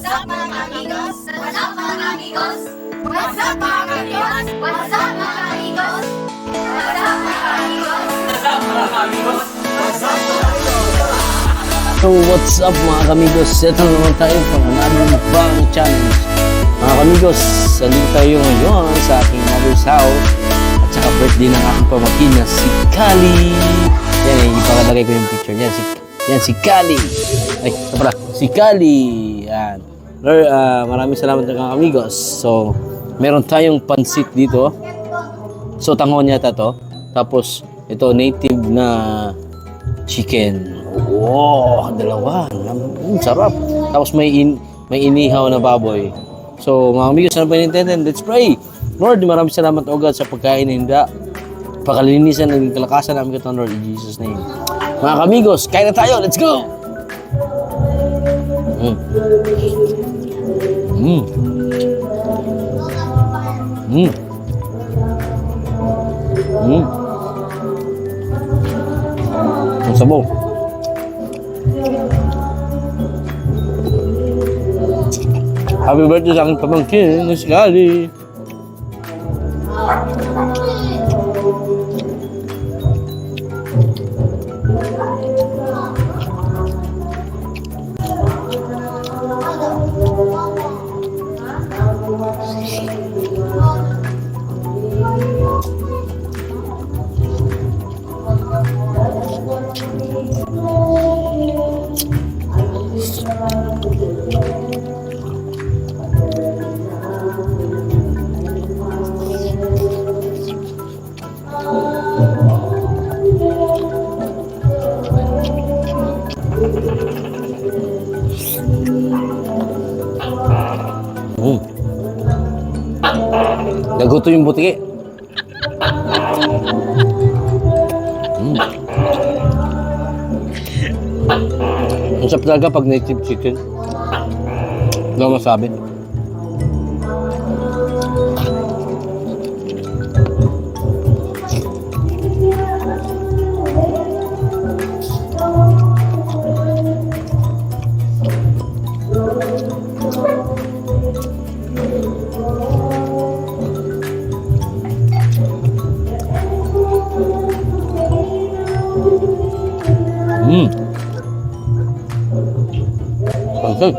up mga amigos? What's up mga amigos? What's up mga amigos? What's up mga amigos? What's up mga amigos? So what's up mga kamigos? Ito naman tayo pang another mukbang challenge. Mga kamigos, andito tayo ngayon sa aking mother's house at saka birthday ng aking pamangkin na si Kali. Yan, ipakalagay ko yung picture niya. Yan si Kali. Ay, ito pala, si Kali. Yan. Maraming salamat mga kamigos. So, meron tayong pansit dito. So, tanghon yata to. Tapos, ito native na chicken. Wow, dalawa. Sarap. Tapos may inihaw na baboy. So, mga amigos, ano pa inintended? Let's pray. Lord, maraming salamat o God sa pagkain na hindi pakalinisan ng kalakasan namin ito, Lord, in Jesus' name. Mga amigos, kain na tayo. Let's go! Mm. Mm. Mm. Mm. Ang sabaw. Happy birthday sa aking pamangkin na si Kali. Naguto yung butiki. Ang sarap talaga pag native chicken. Hindi ako masabi. Pansay.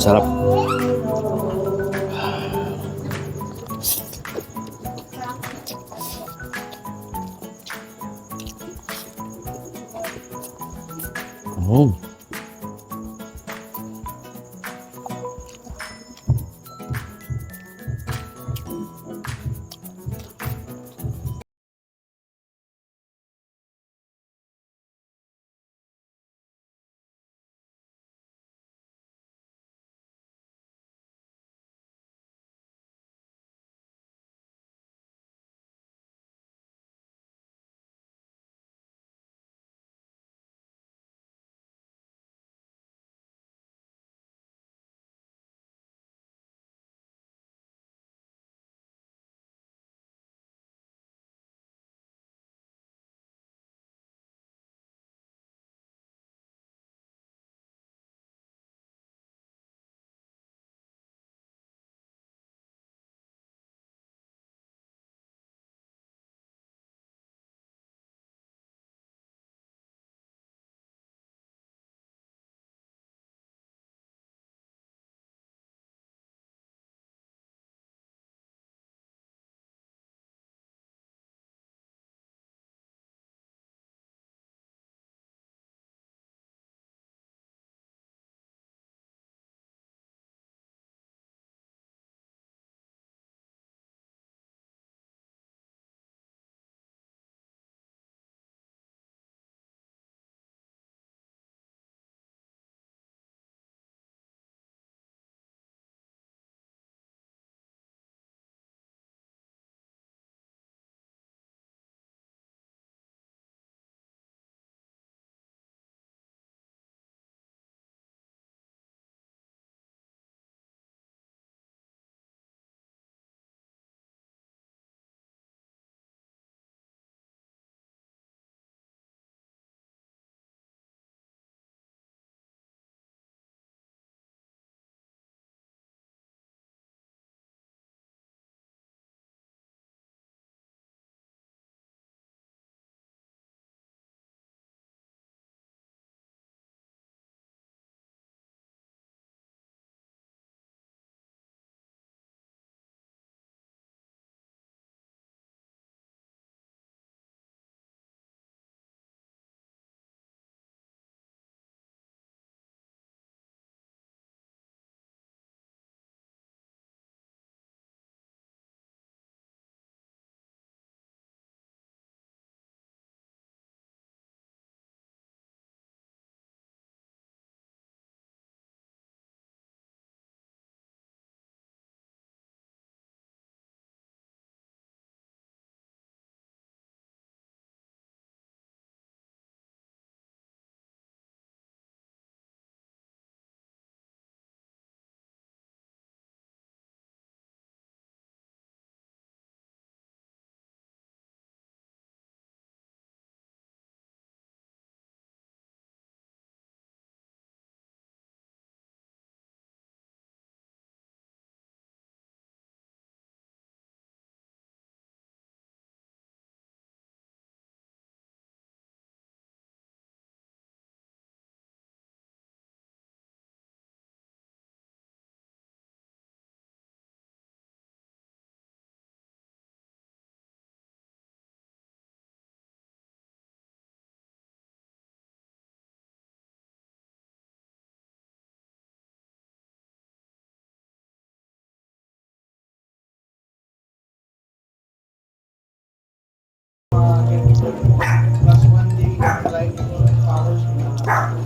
Sarap.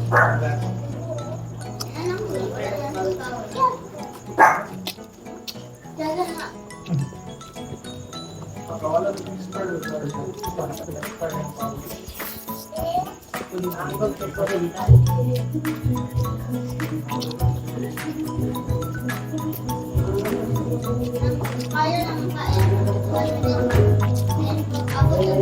Kaya lang kaya. Ako yung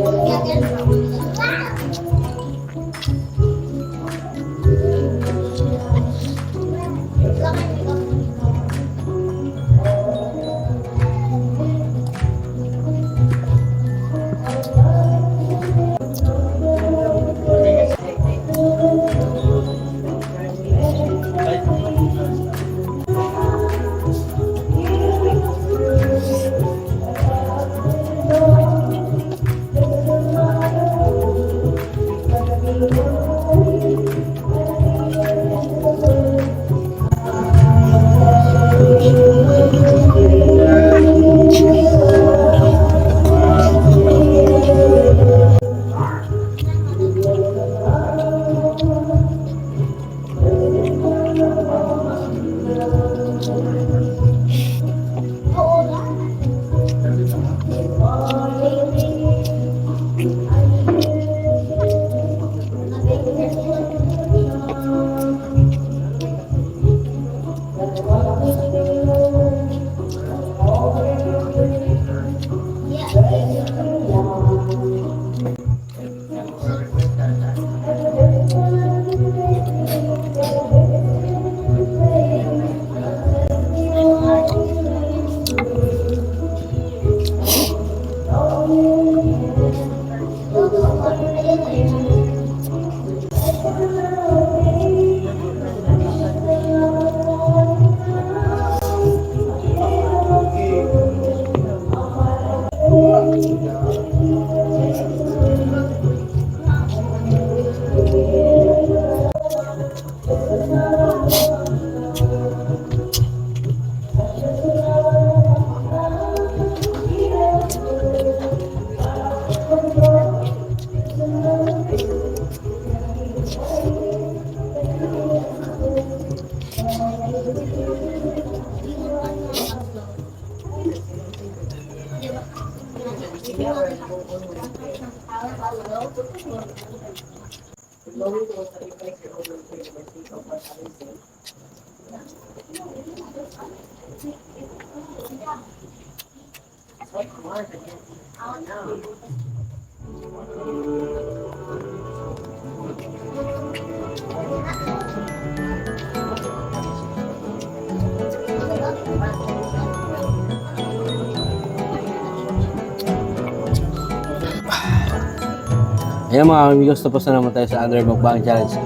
Ayan mga amigos, tapos na naman tayo sa Under Mukbang Challenge.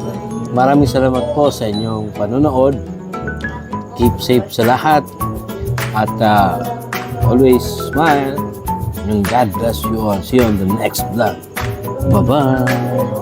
Maraming salamat po sa inyong panonood. Keep safe sa lahat. At always smile. And God bless you all. See you on the next vlog. Bye-bye.